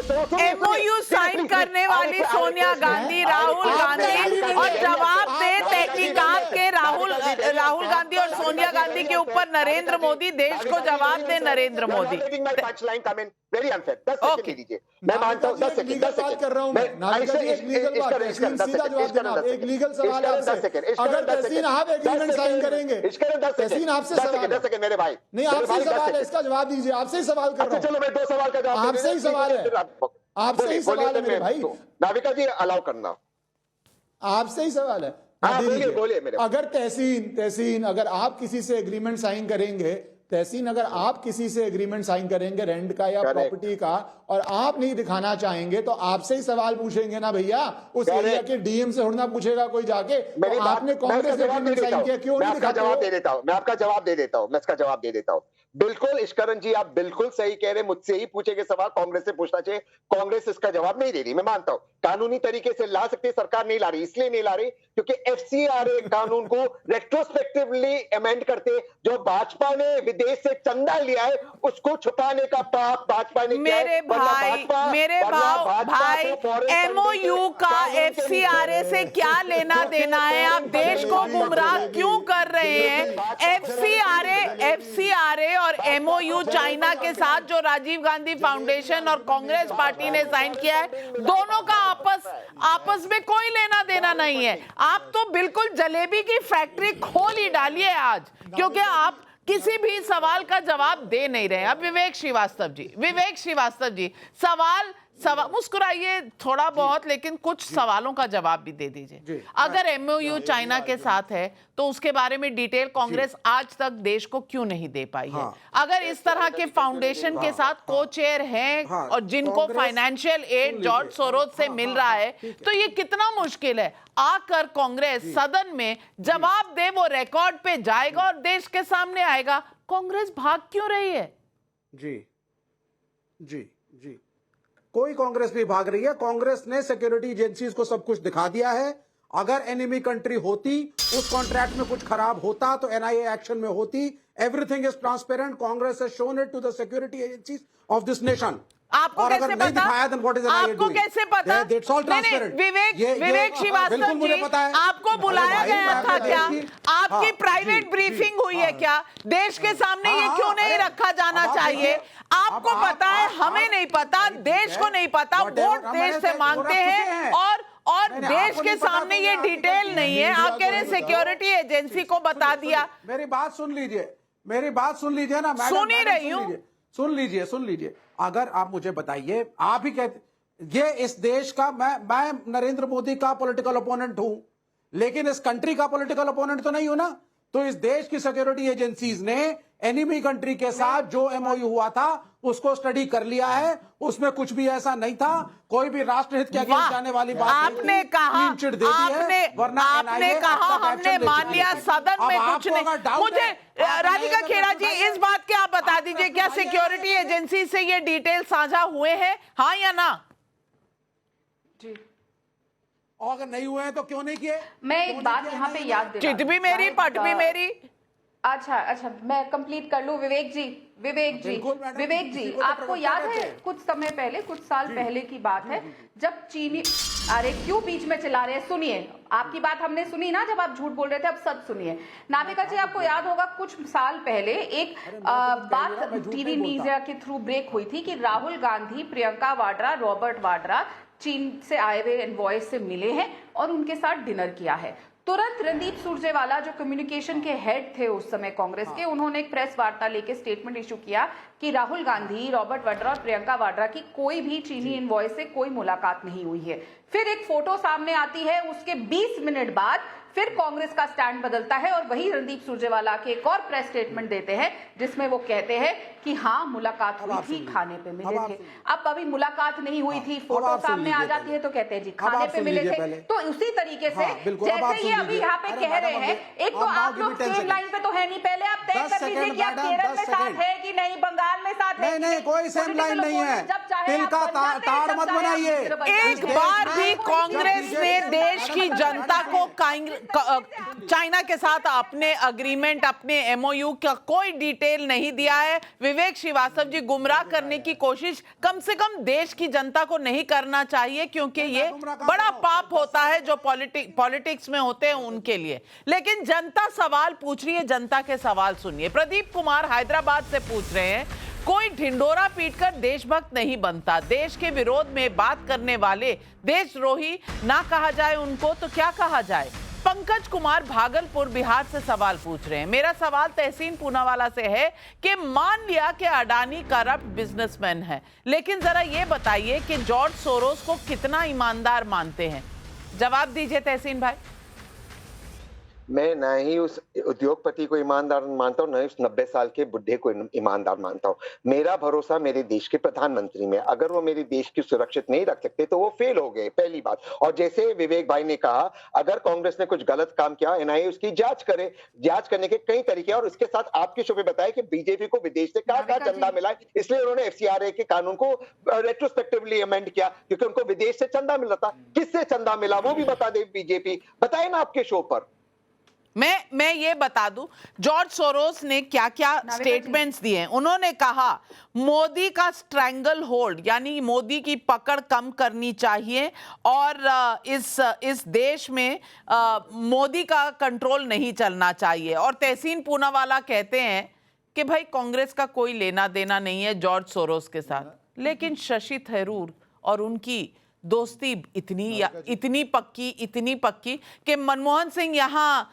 MOU sign करने वाली सोनिया गांधी, राहुल गांधी और जवाब दे तहकीकात के राहुल गांधी और सोनिया गांधी के ऊपर नरेंद्र मोदी, देश को जवाब दे Narendra Modi. Very unfair. 10 second दे दीजिए, मैं मानता हूं 10 सेकंड कर रहा हूं मैं। एक लीगल बात है, सीधा जवाब जनाब, एक लीगल सवाल है आपसे। अगर तहसीन आप एग्रीमेंट साइन करेंगे, तहसीन आपसे सवाल है। 10 सेकंड मेरे भाई, नहीं आपसे सवाल है, इसका जवाब दीजिए। आपसे ही सवाल कर रहा हूं। चलो मैं 2 सवाल का जवाब, आपसे ही सवाल है, आपसे ही सवाल है मेरे भाई। नाविका जी अलाउ करना, आपसे ही सवाल है। बोलिए मेरे। अगर तहसीन अगर आप किसी से एग्रीमेंट साइन करेंगे, तहसीन अगर आप किसी से एग्रीमेंट साइन करेंगे रेंट का या प्रॉपर्टी का, और आप नहीं दिखाना चाहेंगे, तो आपसे ही सवाल पूछेंगे ना भैया। उस एरिया के डीएम से उड़ना पूछेगा कोई जाके, तो आपने कांग्रेस एग्रीमेंट साइन किया, क्यों नहीं दिखाते? जवाब दे देता हूं मैं, आपका जवाब दे देता हूं मैं, इसका जवाब दे देता हूं। बिल्कुल इश्करण जी, आप बिल्कुल सही कह रहे हैं, मुझसे ही पूछेंगे सवाल, कांग्रेस से पूछना चाहिए। कांग्रेस इसका जवाब नहीं दे रही, मैं मानता हूं। कानूनी तरीके से ला सकती है, सरकार नहीं ला रही, इसलिए नहीं ला रही क्योंकि एफसीआरए कानून को रेट्रोस्पेक्टिवली अमेंड करते, जो भाजपा ने विदेश से चंदा लिया है उसको छुपाने का पाप भाजपा ने किया है। मेरे भाई एमओयू का एफसीआरए से क्या लेना देना है? आप देश को गुमराह क्यों कर रहे हैं? एफसीआरए और एमओयू चाइना के साथ जो राजीव गांधी फाउंडेशन और कांग्रेस पार्टी ने साइन किया है, दोनों का आपस में कोई लेना देना नहीं है। आप तो बिल्कुल जलेबी की फैक्ट्री खोल ही डालिए आज, क्योंकि आप किसी भी सवाल का जवाब दे नहीं रहे। अब विवेक श्रीवास्तव जी सवाल मुस्कुराइए थोड़ा बहुत, लेकिन कुछ सवालों का जवाब भी दे दीजिए। अगर एमओयू चाइना के साथ है तो उसके बारे में डिटेल कांग्रेस आज तक देश को क्यों नहीं दे पाई है? अगर इस तरह के फाउंडेशन के साथ को चेयर हैं और जिनको फाइनेंशियल एड जॉर्ज सोरोस से मिल रहा है, तो ये कितना मुश्किल है। आकर कांग्रेस सदन में जवाब दे, वो रिकॉर्ड पे जाएगा और देश के सामने आएगा। कांग्रेस भाग क्यों रही है? जी कोई कांग्रेस नहीं भाग रही है। कांग्रेस ने सिक्योरिटी एजेंसीज को सब कुछ दिखा दिया है। अगर एनिमी कंट्री होती, उस कॉन्ट्रैक्ट में कुछ खराब होता तो एनआईए एक्शन में होती। Everything is transparent. Congress has shown it to the security agencies of this nation. आपको कैसे पता? आपको कैसे पता? विवेक श्रीवास्तव जी, आपको बुलाया गया था क्या? आपकी प्राइवेट ब्रीफिंग हुई है क्या? देश के सामने ये क्यों नहीं रखा जाना चाहिए? आपको पता है, हमें नहीं पता, देश को नहीं पता। वोट देश से मांगते हैं और देश के सामने ये डिटेल नहीं है। आप कह रहे हैं सिक्योरिटी एजेंसी को बता दिया। मेरी बात सुन लीजिए ना। सुन ही रही हूं। सुन लीजिए। अगर आप मुझे बताइए, आप ही कहते ये इस देश का, मैं नरेंद्र मोदी का पॉलिटिकल ओपोनेंट हूं, लेकिन इस कंट्री का पॉलिटिकल ओपोनेंट तो नहीं हूं ना। तो इस देश की सिक्योरिटी एजेंसीज ने एनिमी कंट्री के साथ जो एमओयू हुआ था उसको स्टडी कर लिया है। उसमें कुछ भी ऐसा नहीं था, कोई भी राष्ट्रहित के अगेंस्ट जाने वाली बात आपने कहा, हमने मान लिया, सदन में कुछ नहीं। मुझे राधिका खेड़ा जी इस बात के आप बता दीजिए, क्या सिक्योरिटी एजेंसी से ये डिटेल साझा हुए हैं, हाँ या ना? जी, और अगर नहीं हुए हैं तो क्यों नहीं किए? मैं एक बात यहाँ पे याद दिला, चिट भी मेरी पट भी मेरी। अच्छा मैं कंप्लीट कर लूं। विवेक जी आपको याद है कुछ समय पहले, कुछ साल पहले की बात है, जब चीनी, अरे क्यों बीच में चिल्ला रहे हैं? सुनिए, आपकी बात हमने सुनी ना जब आप झूठ बोल रहे थे, अब सच सुनिए। नाविका जी, आपको याद होगा कुछ साल पहले एक बात टीवी मीडिया के थ्रू ब्रेक हुई थी कि राहुल गांधी, प्रियंका वाड्रा, रॉबर्ट वाड्रा चीन से आए हुए एनवॉय से मिले हैं और उनके साथ डिनर किया है। तुरंत रणदीप सुरजेवाला जो कम्युनिकेशन के हेड थे उस समय कांग्रेस के, उन्होंने एक प्रेस वार्ता लेके स्टेटमेंट इशू किया कि राहुल गांधी, रॉबर्ट वाड्रा और प्रियंका वाड्रा की कोई भी चीनी इनवॉइस से कोई मुलाकात नहीं हुई है। फिर एक फोटो सामने आती है, उसके 20 मिनट बाद फिर कांग्रेस का स्टैंड बदलता है और वही रणदीप सुरजेवाला के एक और प्रेस स्टेटमेंट देते हैं जिसमें वो कहते हैं कि हाँ मुलाकात हुई थी, खाने पे मिले थे। अब अभी मुलाकात नहीं हुई थी, फोटो सामने आ जाती है तो कहते हैं जी खाने पे मिले थे। तो उसी तरीके से जैसे ये अभी यहाँ पे कह रहे हैं, एक तो आप लोग सेम लाइन पे तो है नहीं, पहले आप तय कर लीजिए कि आप केरल में साथ है कि नहीं, बंगाल में साथ है। नहीं, कोई सेम लाइन नहीं है, दिल का ताड़ मत बनाइए। एक बार भी कांग्रेस ने देश की जनता को चाइना के साथ अपने अग्रीमेंट, अपने एमओयू का कोई डिटेल नहीं दिया है। विवेक श्रीवास्तव जी, गुमराह करने की कोशिश कम से कम देश की जनता को नहीं करना चाहिए, क्योंकि ये बड़ा पाप होता है जो पॉलिटिक्स में होते हैं उनके लिए। लेकिन जनता सवाल पूछ रही है, जनता के सवाल सुनिए। प्रदीप कुमार हैदराबाद से पूछ रहे हैं, कोई ढिंडोरा पीटकर देशभक्त नहीं बनता। देश के विरोध में बात करने वाले देशद्रोही ना कहा जाए उनको तो क्या कहा जाए। पंकज कुमार भागलपुर बिहार से सवाल पूछ रहे हैं। मेरा सवाल तहसीन पूनावाला से है कि मान लिया कि अडानी करप्ट बिजनेसमैन है, लेकिन जरा ये बताइए कि जॉर्ज सोरोस को कितना ईमानदार मानते हैं। जवाब दीजिए तहसीन भाई। मैं ना ही उस उद्योगपति को ईमानदार मानता हूं, ना ही उस 90 साल के बुढ़े को ईमानदार मानता हूं। मेरा भरोसा मेरे देश के प्रधानमंत्री में। अगर वो मेरे देश की सुरक्षित नहीं रख सकते तो वो फेल हो गए, पहली बात। और जैसे विवेक भाई ने कहा, अगर कांग्रेस ने कुछ गलत काम किया, एनआईए उसकी जांच करे। जांच करने के कई तरीके, और उसके साथ आपके शो पे बताया कि बीजेपी को विदेश से कहां चंदा मिला है, इसलिए उन्होंने एफसीआरए के कानून को रेट्रोस्पेक्टिवली अमेंड किया, क्योंकि उनको विदेश से चंदा मिल रहा था। किससे चंदा मिला वो भी बता दे बीजेपी, बताए ना आपके शो पर। मैं ये बता दूं, जॉर्ज सोरोस ने क्या क्या स्टेटमेंट्स दिए हैं। उन्होंने कहा मोदी का स्ट्रैंगल होल्ड, यानी मोदी की पकड़ कम करनी चाहिए, और इस देश में मोदी का कंट्रोल नहीं चलना चाहिए। और तहसीन पूनावाला कहते हैं कि भाई कांग्रेस का कोई लेना देना नहीं है जॉर्ज सोरोस के साथ, लेकिन शशि थरूर और उनकी दोस्ती इतनी पक्की कि मनमोहन सिंह यहाँ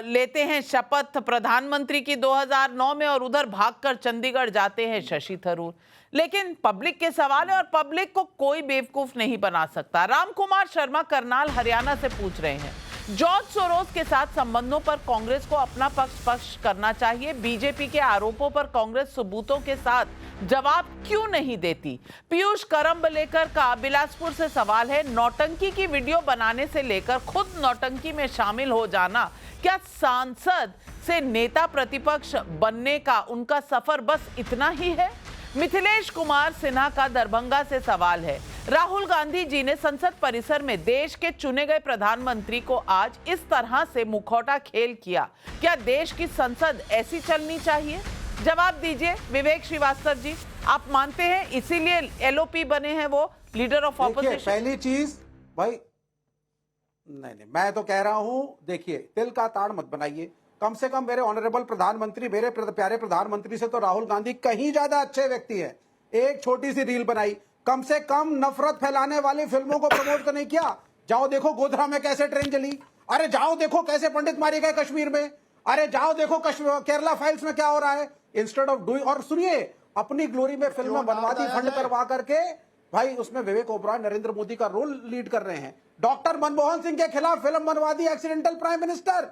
लेते हैं शपथ प्रधानमंत्री की 2009 में, और उधर भागकर चंडीगढ़ जाते हैं शशि थरूर। लेकिन पब्लिक के सवाल है और पब्लिक को कोई बेवकूफ नहीं बना सकता। रामकुमार शर्मा करनाल हरियाणा से पूछ रहे हैं, जॉर्ज सोरोस के साथ संबंधों पर कांग्रेस को अपना पक्ष करना चाहिए। बीजेपी के आरोपों पर कांग्रेस सबूतों के साथ जवाब क्यों नहीं देती। पीयूष करम्बलेकर का बिलासपुर से सवाल है, नौटंकी की वीडियो बनाने से लेकर खुद नौटंकी में शामिल हो जाना, क्या सांसद से नेता प्रतिपक्ष बनने का उनका सफर बस इतना ही है। मिथिलेश कुमार सिन्हा का दरभंगा से सवाल है, राहुल गांधी जी ने संसद परिसर में देश के चुने गए प्रधानमंत्री को आज इस तरह से मुखौटा खेल किया, क्या देश की संसद ऐसी चलनी चाहिए। जवाब दीजिए विवेक श्रीवास्तव जी, आप मानते हैं इसीलिए एलओपी बने हैं वो, लीडर ऑफ ऑपोजिशन। पहली चीज भाई, नहीं मैं तो कह रहा हूं, देखिए तिल का ताड़ मत बनाइए। कम से कम मेरे ऑनरेबल प्रधानमंत्री, मेरे प्यारे प्रधानमंत्री से तो राहुल गांधी कहीं ज्यादा अच्छे व्यक्ति हैं। एक छोटी सी रील बनाई, कम से कम नफरत फैलाने वाली फिल्मों को प्रमोट तो नहीं किया। जाओ देखो गोधरा में कैसे ट्रेन चली, अरे जाओ देखो कैसे पंडित मारे गए कश्मीर में, अरे जाओ देखो केरला फाइल्स में क्या हो रहा है। इंस्टेड ऑफ डूइंग, और सुनिए अपनी ग्लोरी में फिल्म बनवा दी फंड करवा करके, भाई उसमें विवेक ओबरॉय नरेंद्र मोदी का रोल लीड कर रहे हैं। डॉक्टर मनमोहन सिंह के खिलाफ फिल्म बनवा दी एक्सीडेंटल प्राइम मिनिस्टर।